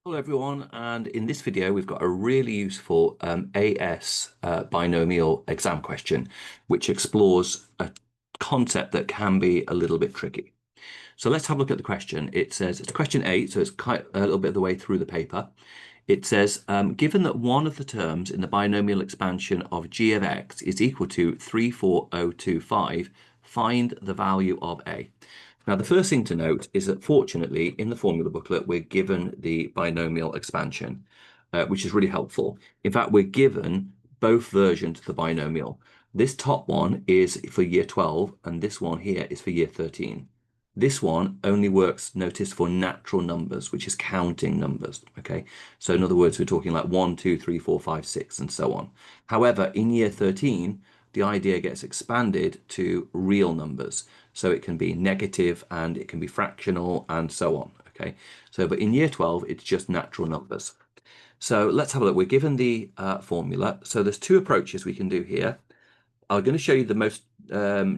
Hello everyone, and in this video we've got a really useful AS binomial exam question which explores a concept that can be a little bit tricky. So let's have a look at the question. It says, it's question 8, so it's quite a little bit of the way through the paper. It says, given that one of the terms in the binomial expansion of g of x is equal to 34025, find the value of a. Now, the first thing to note is that fortunately, in the formula booklet, we're given the binomial expansion, which is really helpful. In fact, we're given both versions of the binomial. This top one is for year 12, and this one here is for year 13. This one only works, notice, for natural numbers, which is counting numbers, okay? So in other words, we're talking like 1, 2, 3, 4, 5, 6, and so on. However, in year 13, the idea gets expanded to real numbers. So it can be negative and it can be fractional and so on, okay? So, but in year 12, it's just natural numbers. So let's have a look. We're given the formula. So there's two approaches we can do here. I'm going to show you the most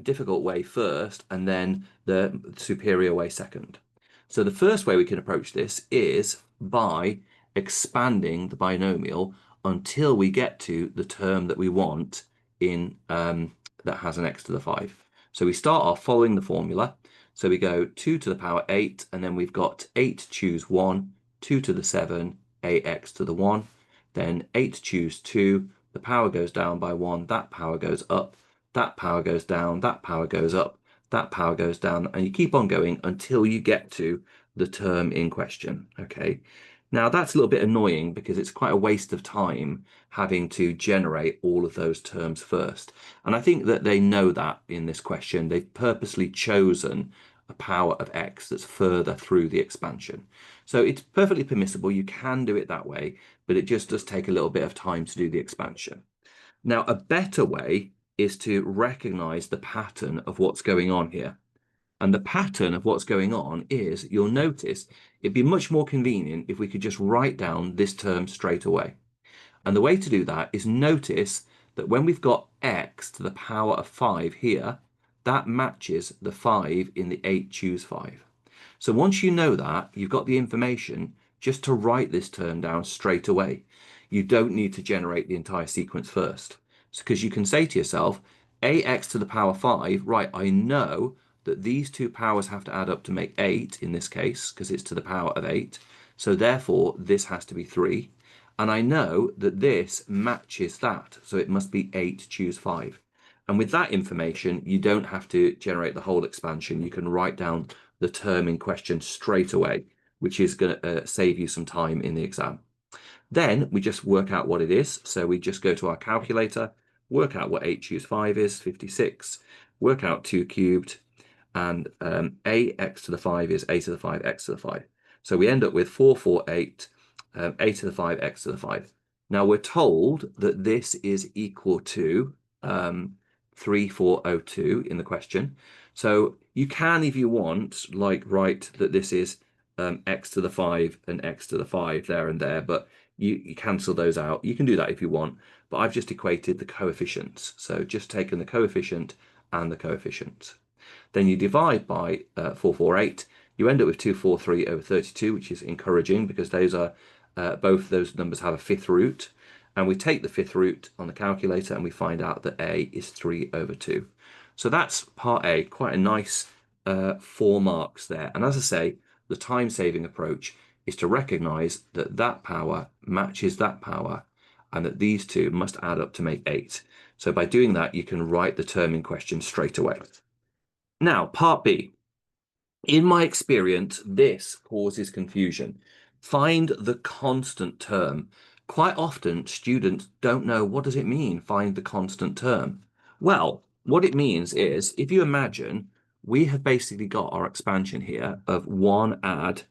difficult way first and then the superior way second. So the first way we can approach this is by expanding the binomial until we get to the term that we want in that has an x to the 5. So we start off following the formula. So we go 2 to the power 8, and then we've got 8 choose 1, 2 to the 7, ax to the 1, then 8 choose 2, the power goes down by 1, that power goes up, that power goes down, that power goes up, that power goes down, and you keep on going until you get to the term in question, okay? Now that's a little bit annoying because it's quite a waste of time having to generate all of those terms first. And I think that they know that in this question. They've purposely chosen a power of x that's further through the expansion. So it's perfectly permissible. You can do it that way, but it just does take a little bit of time to do the expansion. Now, a better way is to recognize the pattern of what's going on here. And the pattern of what's going on is, you'll notice, it'd be much more convenient if we could just write down this term straight away. And the way to do that is notice that when we've got x to the power of 5 here, that matches the 5 in the 8 choose 5. So once you know that, you've got the information just to write this term down straight away. You don't need to generate the entire sequence first. Because you can say to yourself, ax to the power 5, right, I know that these two powers have to add up to make 8 in this case, because it's to the power of 8. So therefore, this has to be 3. And I know that this matches that. So it must be 8 choose 5. And with that information, you don't have to generate the whole expansion. You can write down the term in question straight away, which is going to save you some time in the exam. Then we just work out what it is. So we just go to our calculator, work out what 8 choose 5 is, 56, work out 2 cubed, and ax to the 5 is a to the 5, x to the 5. So we end up with 448, a to the 5, x to the 5. Now we're told that this is equal to 3402 in the question. So you can, if you want, like write that this is x to the 5 and x to the 5 there and there, but you cancel those out. You can do that if you want, but I've just equated the coefficients. So just taken the coefficient and the coefficient. Then you divide by 448. You end up with 243 over 32, which is encouraging because those are both those numbers have a fifth root. And we take the fifth root on the calculator and we find out that a is 3 over 2. So that's part A, quite a nice 4 marks there. And as I say, the time-saving approach is to recognize that that power matches that power and that these two must add up to make 8. So by doing that, you can write the term in question straight away. Now, part B. In my experience, this causes confusion. Find the constant term. Quite often, students don't know, what does it mean, find the constant term? Well, what it means is, if you imagine, we have basically got our expansion here of 1 add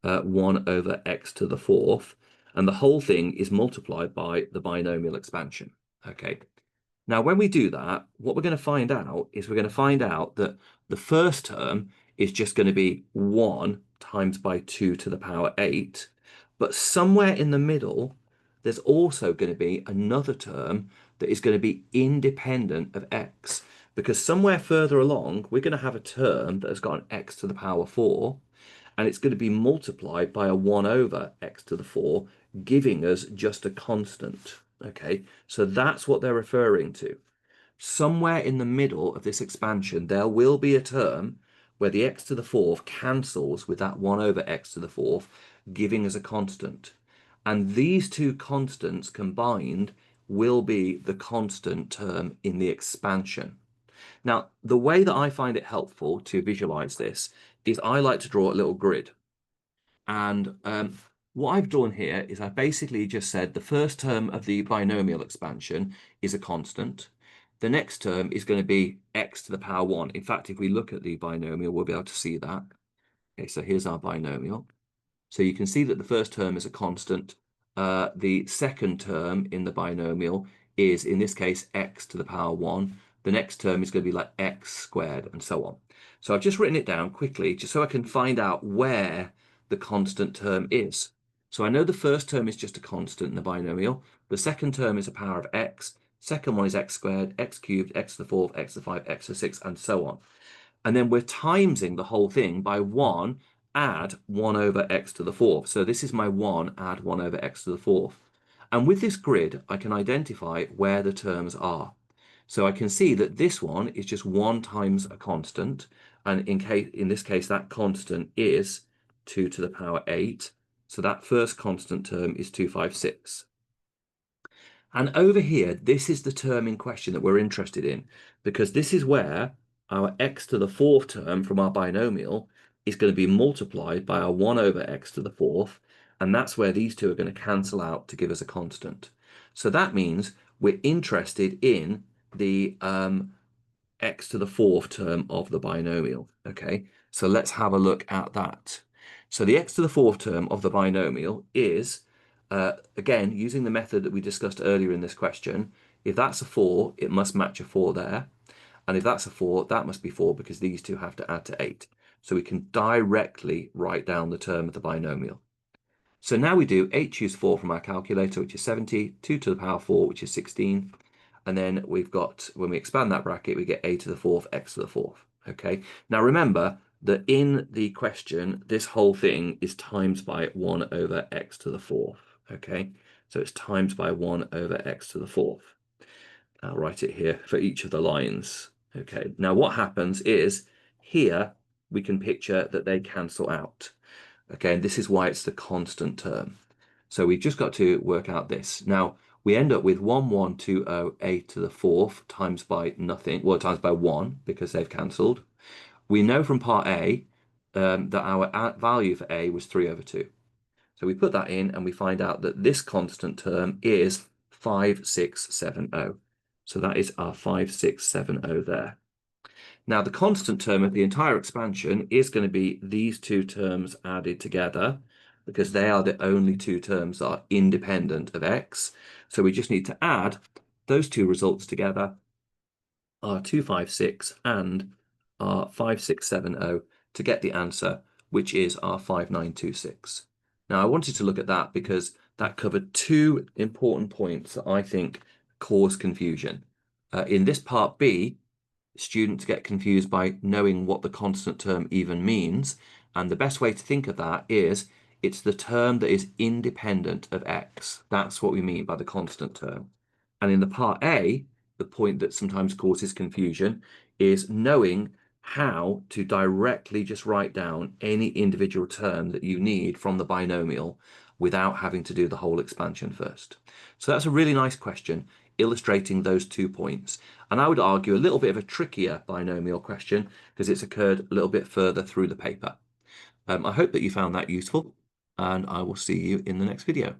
1 over x to the 4th, and the whole thing is multiplied by the binomial expansion. Okay. Now, when we do that, what we're going to find out is we're going to find out that the first term is just going to be 1 times by 2 to the power 8. But somewhere in the middle, there's also going to be another term that is going to be independent of x. Because somewhere further along, we're going to have a term that has got an x to the power 4. and it's going to be multiplied by a 1 over x to the 4, giving us just a constant. Okay, so that's what they're referring to. Somewhere in the middle of this expansion, there will be a term where the x to the 4th cancels with that 1 over x to the 4th, giving us a constant. And these two constants combined will be the constant term in the expansion. Now, the way that I find it helpful to visualize this is I like to draw a little grid. And what I've done here is I basically just said the first term of the binomial expansion is a constant. The next term is going to be x to the power 1. In fact, if we look at the binomial, we'll be able to see that. Okay, so here's our binomial. So you can see that the first term is a constant. The second term in the binomial is, in this case, x to the power 1. The next term is going to be like x squared and so on. So I've just written it down quickly just so I can find out where the constant term is. So I know the first term is just a constant in the binomial. The second term is a power of x. Second one is x squared, x cubed, x to the 4th, x to the 5, x to the 6, and so on. And then we're timesing the whole thing by 1 add 1 over x to the 4th. So this is my 1 add 1 over x to the 4th. And with this grid, I can identify where the terms are. So I can see that this one is just 1 times a constant. And in this case, that constant is 2 to the power 8. So that first constant term is 256. And over here, this is the term in question that we're interested in, because this is where our x to the 4th term from our binomial is going to be multiplied by our 1 over x to the 4th, and that's where these two are going to cancel out to give us a constant. So that means we're interested in the x to the 4th term of the binomial. Okay, so let's have a look at that. So the x to the 4th term of the binomial is, again, using the method that we discussed earlier in this question, if that's a 4, it must match a 4 there. And if that's a 4, that must be 4 because these two have to add to 8. So we can directly write down the term of the binomial. So now we do 8 choose 4 from our calculator, which is 70, 2 to the power 4, which is 16. And then we've got, when we expand that bracket, we get a to the 4th, x to the 4th. Okay. Now remember that in the question, this whole thing is times by 1 over x to the 4th. Okay. So it's times by 1 over x to the 4th. I'll write it here for each of the lines. Okay. Now what happens is here we can picture that they cancel out. Okay. And this is why it's the constant term. So we've just got to work out this. Now, we end up with 1120 a to the 4th times by nothing, well, times by 1 because they've cancelled. We know from part A that our value for A was 3 over 2. So we put that in and we find out that this constant term is 5670. So that is our 5670 there. Now, the constant term of the entire expansion is going to be these two terms added together, because they are the only two terms that are independent of x. So we just need to add those two results together, our 256 and our 5670, to get the answer, which is our 5926. Now, I wanted to look at that because that covered two important points that I think cause confusion. In this part B, students get confused by knowing what the constant term even means. And the best way to think of that is it's the term that is independent of x. That's what we mean by the constant term. And in the part A, the point that sometimes causes confusion is knowing how to directly just write down any individual term that you need from the binomial without having to do the whole expansion first. So that's a really nice question illustrating those 2 points. And I would argue a little bit of a trickier binomial question because it's occurred a little bit further through the paper. I hope that you found that useful, and I will see you in the next video.